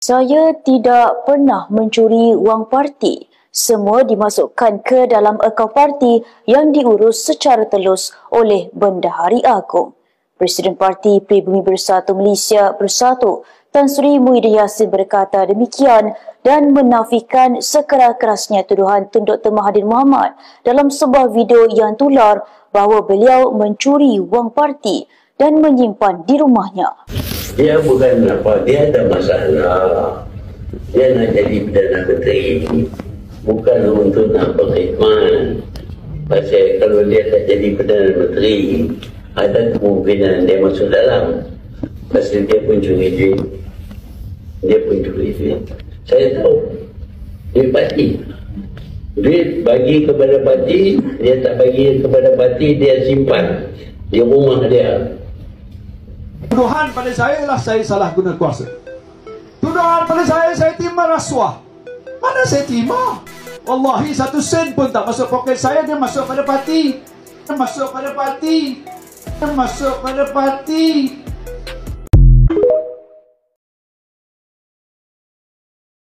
Saya tidak pernah mencuri wang parti. Semua dimasukkan ke dalam akaun parti yang diurus secara telus oleh Bendahari Agung. Presiden Parti Pribumi Bersatu Malaysia Bersatu, Tan Sri Muhyiddin Yassin berkata demikian dan menafikan sekeras-kerasnya tuduhan Tun Dr. Mahathir Mohamad dalam sebuah video yang tular bahawa beliau mencuri wang parti dan menyimpan di rumahnya. Dia bukan apa, dia ada masalah. Dia nak jadi Perdana Menteri, bukan untuk nak berkhidmat. Pasal kalau dia tak jadi Perdana Menteri, ada kemungkinan dia masuk dalam. Pasal dia pun curi duit. Saya tahu. Duit parti. Duit bagi kepada parti, dia tak bagi kepada parti, dia simpan di rumah dia. Tuduhan pada saya ialah saya salah guna kuasa. Tuduhan pada saya terima rasuah. Mana saya terima? Wallahi 1 sen pun tak masuk poket saya, dia masuk pada parti. Dia masuk pada parti.